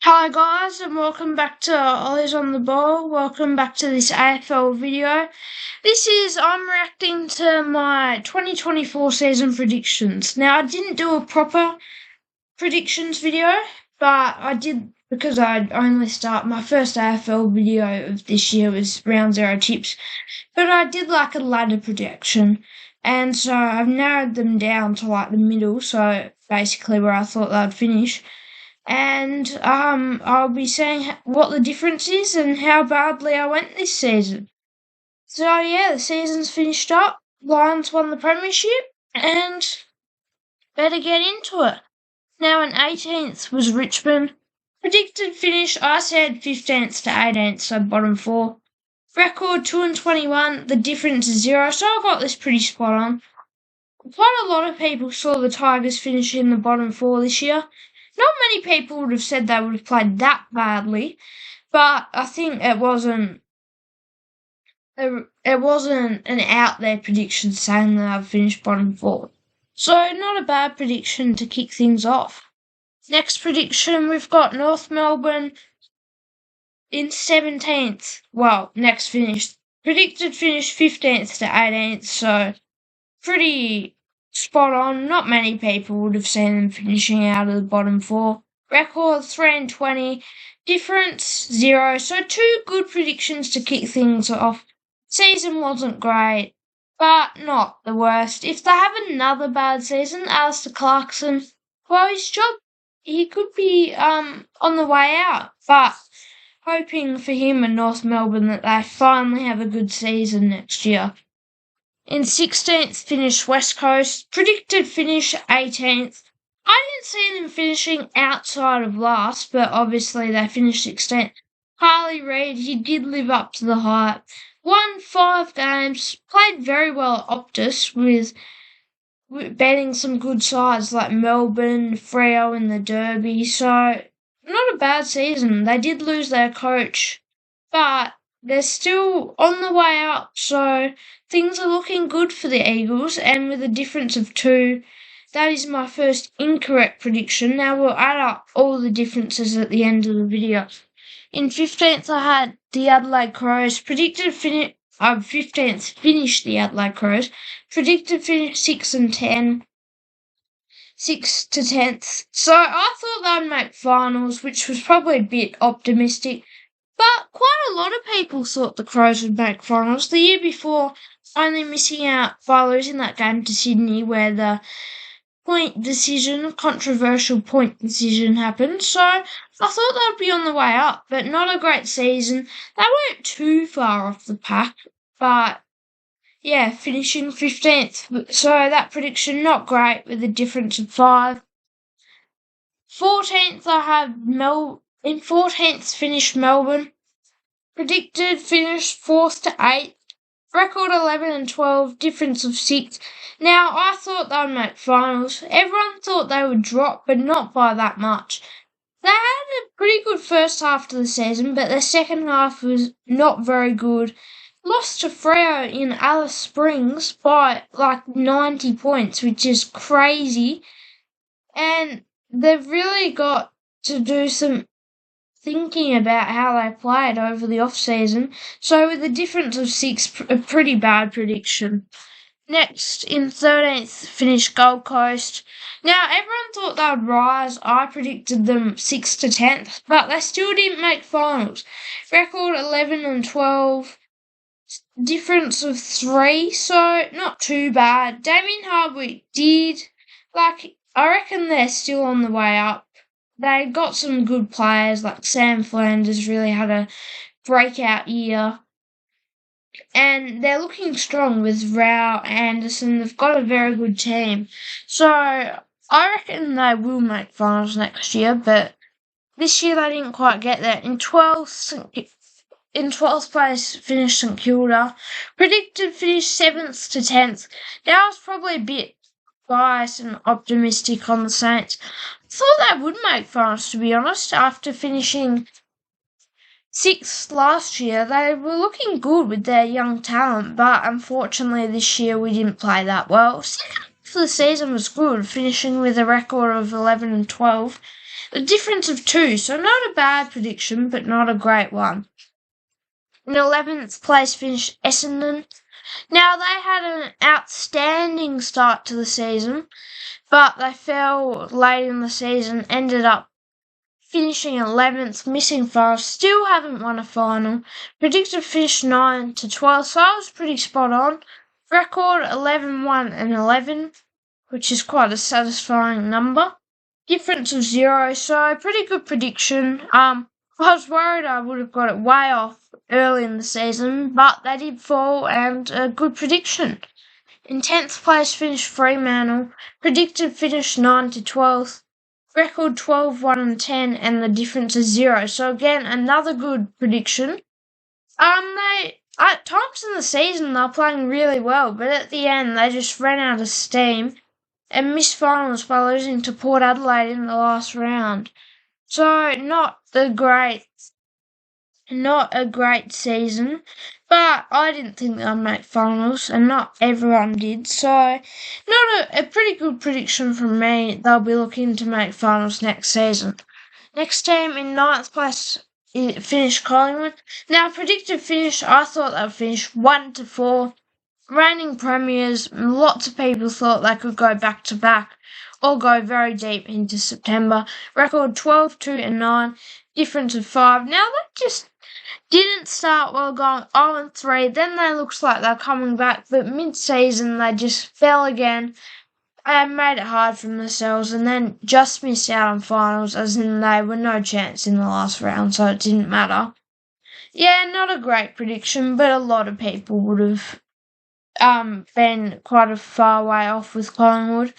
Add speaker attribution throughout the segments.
Speaker 1: Hi guys, and welcome back to Ollie's on the Ball. Welcome back to this AFL video. I'm reacting to my 2024 season predictions. Now, I didn't do a proper predictions video, but I did because I'd only start my first AFL video of this year was round zero tips. But I did like a ladder prediction, and so I've narrowed them down to like the middle, so basically where I thought they'd finish. And I'll be saying what the difference is and how badly I went this season. So yeah, the season's finished up. Lions won the premiership, and better get into it. Now in 18th was Richmond. Predicted finish, I said 15th to 18th, so bottom four. Record 2-21, the difference is 0, so I got this pretty spot on. Quite a lot of people saw the Tigers finish in the bottom four this year. Not many people would have said they would have played that badly, but I think it wasn't an out there prediction saying that I've finished bottom four. So not a bad prediction to kick things off. Next prediction, we've got North Melbourne in 17th. Well, next finish. Predicted finish 15th to 18th, so pretty spot on. Not many people would have seen them finishing out of the bottom four. Record 3-20, difference 0. So two good predictions to kick things off. Season wasn't great, but not the worst. If they have another bad season, Alistair Clarkson, well, his job, he could be on the way out. But hoping for him and North Melbourne that they finally have a good season next year. In 16th finished West Coast, predicted finish 18th. I didn't see them finishing outside of last, but obviously they finished 16th. Harley Reid, he did live up to the hype. Won 5 games, played very well at Optus with betting some good sides like Melbourne, Freo in the Derby, so not a bad season. They did lose their coach, but they're still on the way up, so things are looking good for the Eagles, and with a difference of 2, that is my first incorrect prediction. Now we'll add up all the differences at the end of the video. In 15th, I had the Adelaide Crows. Predicted finish 15th, finished the Adelaide Crows. Predicted finish 6 to 10th. So I thought they'd make finals, which was probably a bit optimistic. But quite a lot of people thought the Crows would make finals. The year before, only missing out by losing that game to Sydney where the controversial point decision happened. So I thought they'd be on the way up, but not a great season. They weren't too far off the pack, but yeah, finishing 15th. So that prediction, not great with a difference of 5. 14th, I had in 14th finished Melbourne. Predicted finish 4th to 8th. Record 11-12, difference of 6. Now, I thought they would make finals. Everyone thought they would drop, but not by that much. They had a pretty good first half to the season, but their second half was not very good. Lost to Freo in Alice Springs by like 90 points, which is crazy. And they've really got to do some thinking about how they played over the off-season. So with a difference of 6, a pretty bad prediction. Next, in 13th, finished Gold Coast. Now, everyone thought they would rise. I predicted them 6 to 10th, but they still didn't make finals. Record 11-12, difference of 3, so not too bad. Damien Hardwick I reckon they're still on the way up. They got some good players, like Sam Flanders really had a breakout year. And they're looking strong with Rao, Anderson. They've got a very good team. So I reckon they will make finals next year, but this year they didn't quite get there. In 12th place finished St Kilda. Predicted finish 7th to 10th. Now I was probably a bit biased and optimistic on the Saints. I thought they would make finals, to be honest, after finishing 6th last year. They were looking good with their young talent, but unfortunately this year we didn't play that well. Second half of the season was good, finishing with a record of 11-12. a difference of 2, so not a bad prediction, but not a great one. In 11th place finished Essendon. Now, they had an outstanding start to the season, but they fell late in the season, ended up finishing 11th, missing finals, still haven't won a final. Predicted finish 9 to 12, so I was pretty spot on. Record 11-1 and 11, which is quite a satisfying number. Difference of 0, so pretty good prediction. I was worried I would have got it way off early in the season, but they did fall, and a good prediction. In 10th place finished Fremantle. Predicted finish 9 to 12. Record 12-1 and 10, and the difference is 0. So again, another good prediction. They at times in the season they're playing really well, but at the end they just ran out of steam and missed finals by losing to Port Adelaide in the last round. So not a great season, but I didn't think they'd make finals, and not everyone did. So not a pretty good prediction from me. They'll be looking to make finals next season. Next team in 9th place finished Collingwood. Now, predicted finish, I thought they'd finish 1 to 4. Reigning premiers, lots of people thought they could go back to back or go very deep into September. Record 12-2 and 9, difference of 5. Now, they just didn't start well, going 0-3. Then they looked like they're coming back, but mid-season they just fell again and made it hard for themselves, and then just missed out on finals, as in they were no chance in the last round, so it didn't matter. Yeah, not a great prediction, but a lot of people would have been quite a far way off with Collingwood,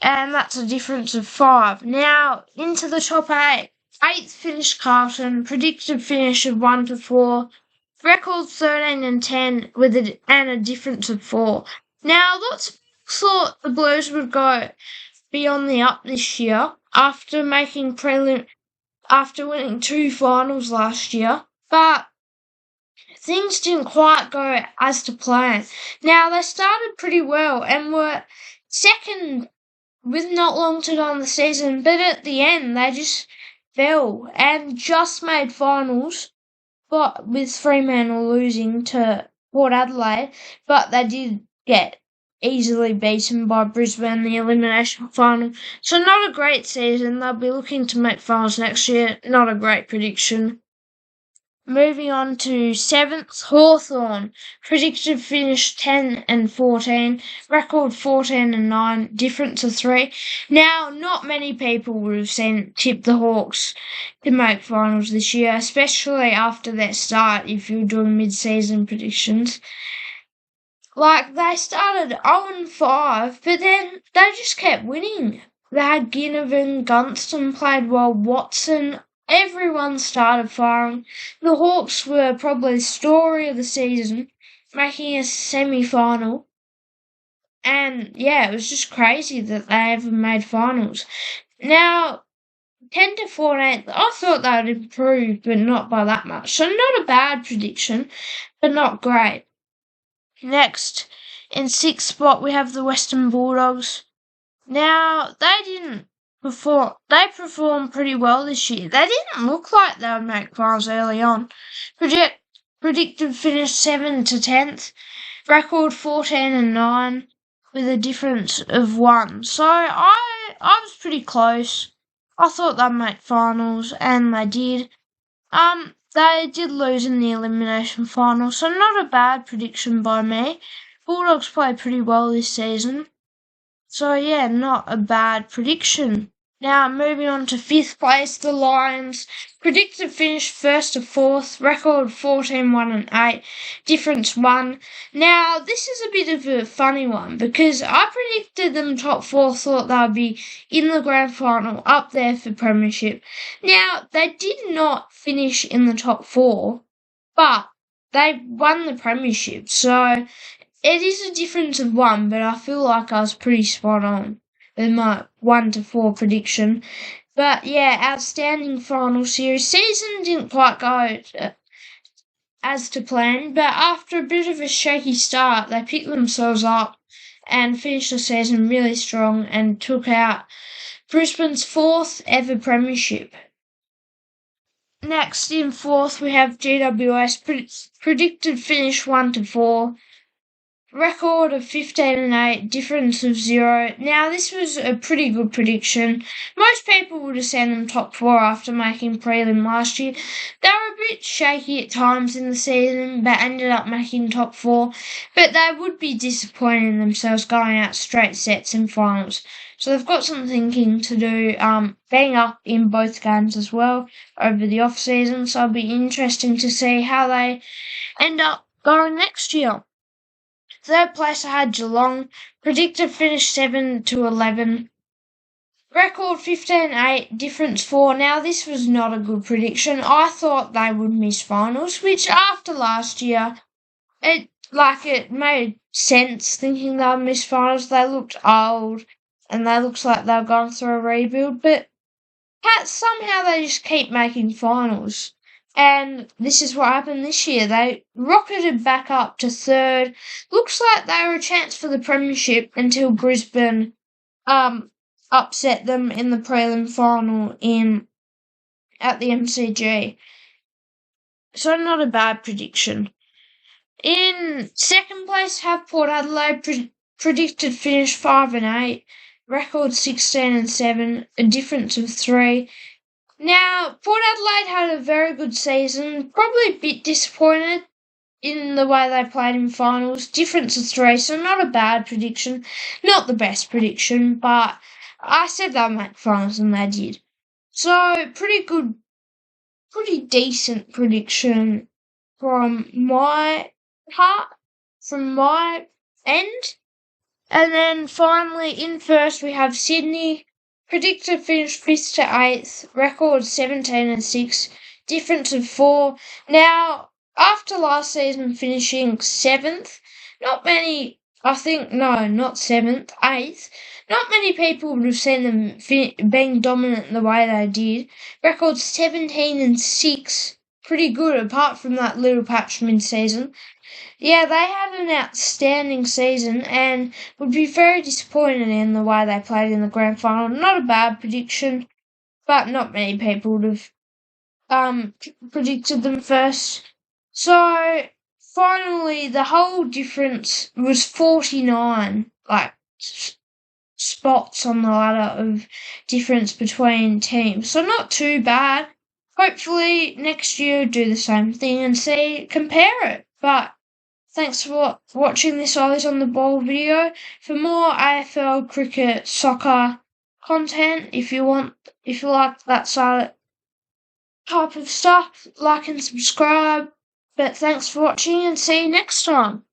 Speaker 1: and that's a difference of 5. Now, into the top 8. 8th finished Carlton, predicted finish of 1 to 4, record 13 and 10 and a difference of 4. Now, lots of people thought the Blues would go be on the up this year after winning 2 finals last year, but things didn't quite go as to plan. Now, they started pretty well and were second with not long to go in the season, but at the end they just fell and just made finals, but with Fremantle losing to Port Adelaide, but they did get easily beaten by Brisbane in the elimination final. So not a great season. They'll be looking to make finals next year. Not a great prediction. Moving on to 7th, Hawthorn. Predicted finish 10 and 14. Record 14 and 9. Difference of 3. Now, not many people would have tipped the Hawks to make finals this year, especially after their start, if you're doing mid-season predictions. Like, they started 0-5, but then they just kept winning. They had Ginnivan, Gunston played well, Watson. Everyone started firing. The Hawks were probably the story of the season, making a semi-final. And, yeah, it was just crazy that they ever made finals. Now, 10 to 14, I thought they would improve, but not by that much. So not a bad prediction, but not great. Next, in 6th spot, we have the Western Bulldogs. Now, they performed pretty well this year. They didn't look like they would make finals early on. Predicted finish 7 to 10th. Record 14 and 9 with a difference of 1. So I was pretty close. I thought they'd make finals, and they did. They did lose in the elimination final, so not a bad prediction by me. Bulldogs played pretty well this season. So, yeah, not a bad prediction. Now, moving on to 5th place, the Lions. Predicted finish 1st to 4th. Record 14-1 and 8. Difference 1. Now, this is a bit of a funny one because I predicted them top 4, thought they'd be in the grand final, up there for premiership. Now, they did not finish in the top 4, but they won the premiership. So, it is a difference of 1, but I feel like I was pretty spot on with my 1 to 4 prediction. But yeah, outstanding final series. Season didn't quite go as to plan, but after a bit of a shaky start, they picked themselves up and finished the season really strong and took out Brisbane's 4th ever premiership. Next in 4th we have GWS, predicted finish 1-4. Record of 15-8, difference of 0. Now, this was a pretty good prediction. Most people would have sent them top 4 after making prelim last year. They were a bit shaky at times in the season, but ended up making top 4. But they would be disappointed in themselves going out straight sets in finals. So they've got some thinking to do, being up in both games as well over the off-season. So it'll be interesting to see how they end up going next year. 3rd place I had Geelong, predicted finish 7-11. Record 15-8, difference 4. Now, this was not a good prediction. I thought they would miss finals, which after last year, it made sense thinking they would miss finals. They looked old, and they looked like they were going through a rebuild, but somehow they just keep making finals. And this is what happened this year. They rocketed back up to 3rd. Looks like they were a chance for the premiership until Brisbane upset them in the prelim final at the MCG. So not a bad prediction. In 2nd place, have Port Adelaide, predicted finish 5-8. Record 16-7, a difference of 3. Now, Port Adelaide had a very good season, probably a bit disappointed in the way they played in finals. Difference of 3, so not a bad prediction. Not the best prediction, but I said they'll make finals and they did. So, pretty good, pretty decent prediction from my part, from my end. And then finally, in 1st, we have Sydney. Predicted finish 5th to 8th, record 17-6, difference of 4. Now, after last season finishing 7th, not 8th, not many people would have seen them being dominant in the way they did. Record 17-6, pretty good apart from that little patch mid-season. Yeah, they had an outstanding season and would be very disappointed in the way they played in the grand final. Not a bad prediction, but not many people would have predicted them first. So, finally, the whole difference was 49, spots on the ladder of difference between teams. So not too bad. Hopefully, next year do the same thing and compare it. But thanks for watching this Eyes on the Ball video. For more AFL, cricket, soccer content, if you like that type of stuff, like and subscribe. But thanks for watching and see you next time.